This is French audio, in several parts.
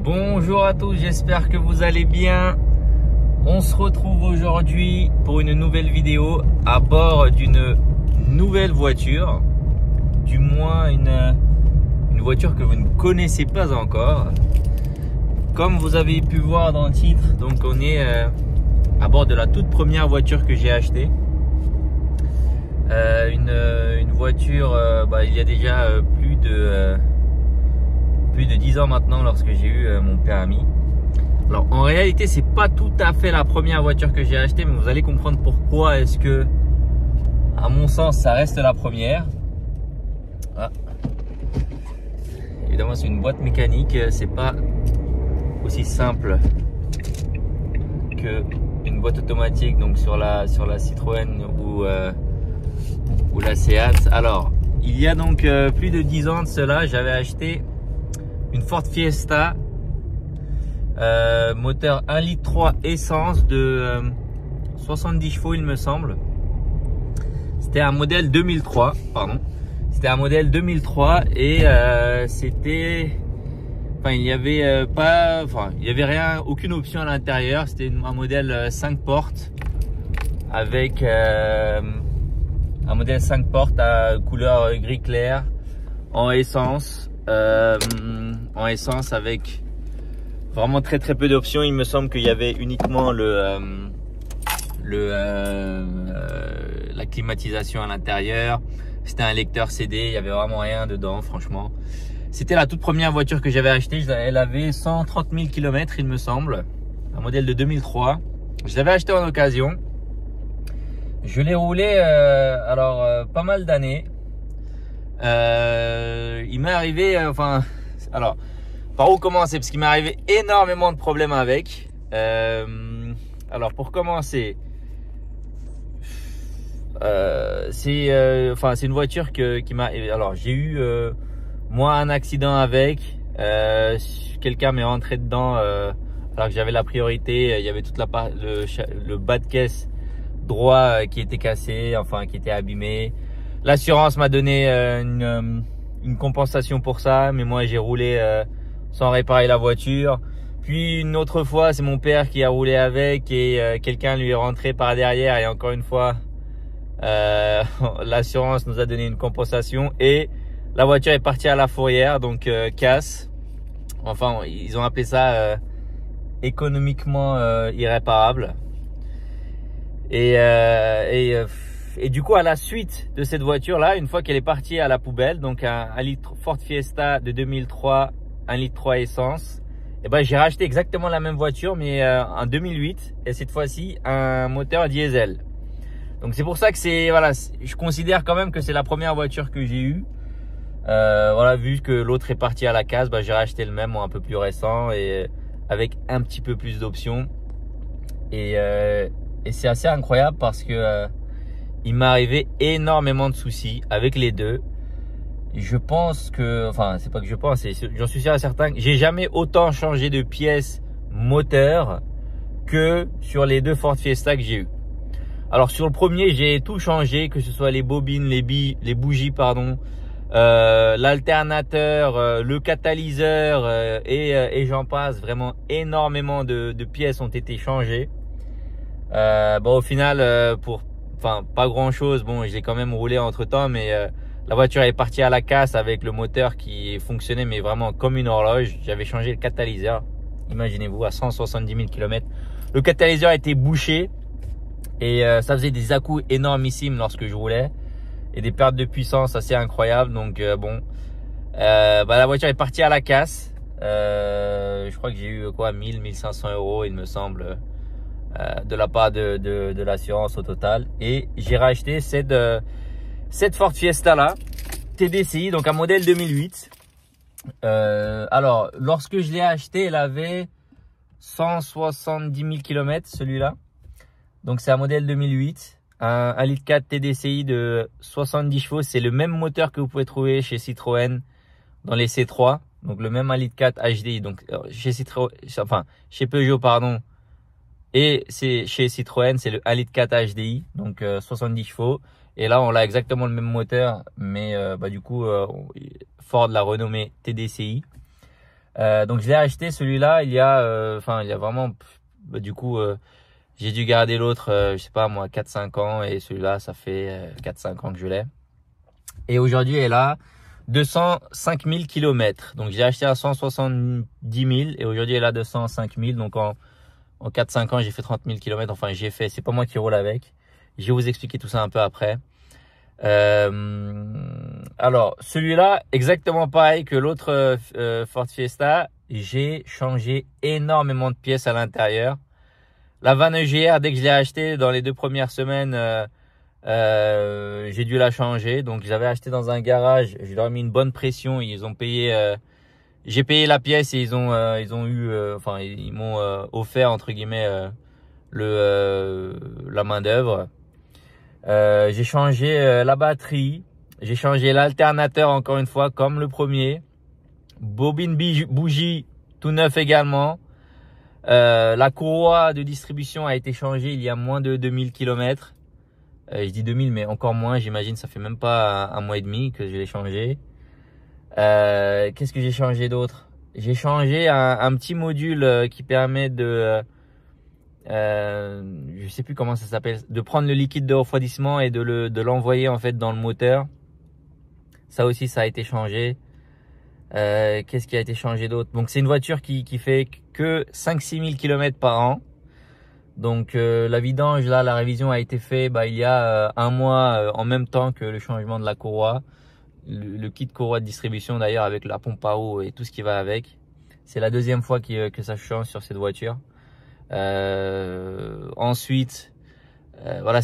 Bonjour à tous, j'espère que vous allez bien. On se retrouve aujourd'hui pour une nouvelle vidéo à bord d'une nouvelle voiture. Du moins une voiture que vous ne connaissez pas encore. Comme vous avez pu voir dans le titre, donc on est à bord de la toute première voiture que j'ai achetée. Une voiture, il y a déjà plus de 10 ans maintenant lorsque j'ai eu mon permis. Alors en réalité c'est pas tout à fait la première voiture que j'ai achetée, mais vous allez comprendre pourquoi est-ce que, à mon sens, ça reste la première. Ah. Évidemment c'est une boîte mécanique, c'est pas aussi simple que une boîte automatique, donc sur la Citroën ou la Seat. Alors il y a donc plus de 10 ans de cela, j'avais acheté une Ford Fiesta moteur 1,3 litre essence de 70 chevaux il me semble. C'était un modèle 2003, pardon. C'était un modèle 2003 et il y avait rien, aucune option à l'intérieur. C'était un modèle 5 portes avec un modèle 5 portes à couleur gris clair en essence. Avec vraiment très peu d'options. Il me semble qu'il y avait uniquement la climatisation à l'intérieur. C'était un lecteur CD, il y avait vraiment rien dedans, franchement. C'était la toute première voiture que j'avais achetée. Elle avait 130 000 km il me semble, un modèle de 2003. Je l'avais acheté en occasion. Je l'ai roulé pas mal d'années. Il m'est arrivé, alors par où commencer, parce qu'il m'est arrivé énormément de problèmes avec. Alors pour commencer, c'est une voiture qui m'a. Alors j'ai eu moi un accident avec. Quelqu'un m'est rentré dedans alors que j'avais la priorité. Il y avait toute le bas de caisse droit qui était cassé, qui était abîmé. L'assurance m'a donné une compensation pour ça, mais moi j'ai roulé sans réparer la voiture. Puis une autre fois, c'est mon père qui a roulé avec et quelqu'un lui est rentré par derrière, et encore une fois, l'assurance nous a donné une compensation et la voiture est partie à la fourrière, donc casse. Ils ont appelé ça économiquement irréparable. Et du coup, à la suite de cette voiture-là, une fois qu'elle est partie à la poubelle, donc un Ford Fiesta de 2003, 1,3 litre essence, j'ai racheté exactement la même voiture, mais en 2008, et cette fois-ci, un moteur diesel. Donc c'est pour ça que je considère quand même que c'est la première voiture que j'ai eue. Vu que l'autre est parti à la casse, j'ai racheté le même, un peu plus récent et avec un petit peu plus d'options. Et c'est assez incroyable parce que il m'est arrivé énormément de soucis avec les deux. Je pense que, c'est pas que je pense, j'en suis sûr et certain que j'ai jamais autant changé de pièces moteur que sur les deux Ford Fiesta que j'ai eu. Alors sur le premier, j'ai tout changé, que ce soit les bobines, les bougies, l'alternateur, le catalyseur et j'en passe. Vraiment énormément de pièces ont été changées. Au final, pas grand chose. Bon, je l'ai quand même roulé entre temps, mais la voiture est partie à la casse avec le moteur qui fonctionnait, mais vraiment comme une horloge. J'avais changé le catalyseur, imaginez-vous, à 170 000 km. Le catalyseur était bouché et ça faisait des à-coups énormissimes lorsque je roulais et des pertes de puissance assez incroyables. Donc la voiture est partie à la casse. Je crois que j'ai eu 1500 € il me semble, de la part de l'assurance au total, et j'ai racheté cette Ford Fiesta là, TDCi, donc un modèle 2008. Alors lorsque je l'ai acheté, elle avait 170 000 km, celui-là, donc c'est un modèle 2008, un 1,4 litre TDCi de 70 chevaux. C'est le même moteur que vous pouvez trouver chez Citroën dans les C3, donc le même 1,4 litre HDI, donc chez Peugeot pardon. Et c'est chez Citroën, c'est le 1,4 litre HDI, donc 70 chevaux. Et là, on a exactement le même moteur, mais du coup, Ford l'a renommé TDCi. Donc je l'ai acheté celui-là il y a il y a vraiment du coup j'ai dû garder l'autre je sais pas moi 4-5 ans et celui-là ça fait 4-5 ans que je l'ai. Et aujourd'hui elle a 205 000 km. Donc j'ai acheté à 170 000 et aujourd'hui elle a 205 000. Donc en 4-5 ans j'ai fait 30 000 km. Enfin c'est pas moi qui roule avec. Je vais vous expliquer tout ça un peu après. Alors celui-là exactement pareil que l'autre Ford Fiesta. J'ai changé énormément de pièces à l'intérieur. La vanne EGR, dès que je l'ai acheté dans les 2 premières semaines, j'ai dû la changer. Donc j'avais acheté dans un garage, je leur ai mis une bonne pression. Ils ont payé, j'ai payé la pièce et ils m'ont offert entre guillemets la main d'œuvre. J'ai changé la batterie, j'ai changé l'alternateur encore une fois comme le premier. Bobine bougie tout neuf également. La courroie de distribution a été changée il y a moins de 2000 km. Je dis 2000 mais encore moins, j'imagine, ça fait même pas un mois et demi que je l'ai changé. Qu'est-ce que j'ai changé d'autre? J'ai changé un petit module qui permet de je sais plus comment ça s'appelle, de prendre le liquide de refroidissement et de l'envoyer en fait dans le moteur. Ça aussi ça a été changé. Qu'est-ce qui a été changé d'autre? Donc c'est une voiture qui fait que 5-6 000 km par an. Donc la vidange là, la révision a été faite il y a un mois en même temps que le changement de la courroie. Le kit courroie de distribution d'ailleurs avec la pompe à eau et tout ce qui va avec. C'est la deuxième fois que ça change sur cette voiture. Ensuite voilà,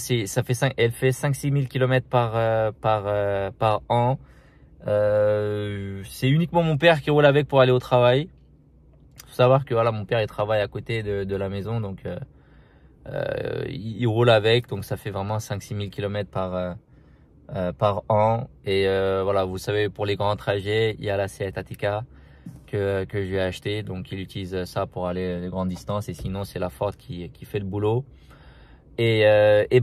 elle fait 5-6 000 km par an. C'est uniquement mon père qui roule avec pour aller au travail. Faut savoir que voilà, mon père il travaille à côté de la maison, donc il roule avec, donc ça fait vraiment 5-6 000 km par an. Et voilà, vous savez, pour les grands trajets, il y a la Seat Ateca que je lui ai acheté, donc il utilise ça pour aller les grandes distances, et sinon c'est la Ford qui fait le boulot. Et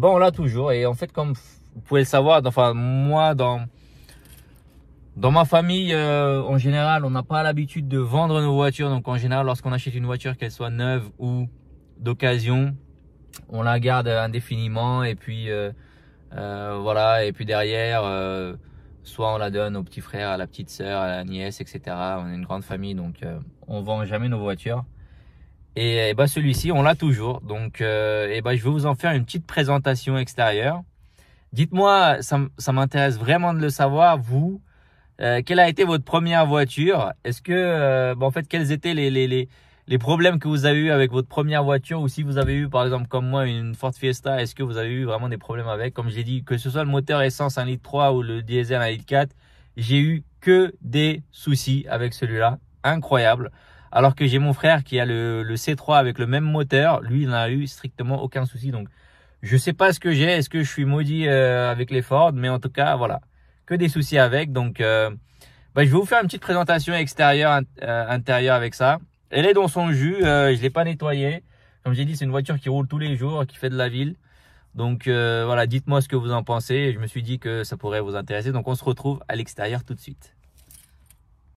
on l'a toujours. Et en fait, comme vous pouvez le savoir, enfin moi dans ma famille, en général, on n'a pas l'habitude de vendre nos voitures. Donc en général, lorsqu'on achète une voiture, qu'elle soit neuve ou d'occasion, on la garde indéfiniment. Et puis voilà. Et puis derrière, soit on la donne au petit frère, à la petite sœur, à la nièce, etc. On est une grande famille, donc on vend jamais nos voitures. Et celui-ci, on l'a toujours. Donc je vais vous en faire une petite présentation extérieure. Dites-moi, ça m'intéresse vraiment de le savoir, vous. Quelle a été votre première voiture? Est-ce que, en fait, quels étaient les problèmes que vous avez eu avec votre première voiture? Ou si vous avez eu, par exemple, comme moi, une Ford Fiesta, est-ce que vous avez eu vraiment des problèmes avec? Comme j'ai dit, que ce soit le moteur essence 1,3 litre ou le diesel 1,4 litre, j'ai eu que des soucis avec celui-là. Incroyable. Alors que j'ai mon frère qui a le C3 avec le même moteur. Lui, il n'a eu strictement aucun souci. Donc, je sais pas ce que j'ai. Est-ce que je suis maudit avec les Ford? Mais en tout cas, voilà. Que des soucis avec. Donc je vais vous faire une petite présentation extérieure, intérieure avec ça. Elle est dans son jus, je l'ai pas nettoyée. Comme j'ai dit, c'est une voiture qui roule tous les jours, qui fait de la ville. Donc voilà, dites-moi ce que vous en pensez. Je me suis dit que ça pourrait vous intéresser. Donc on se retrouve à l'extérieur tout de suite.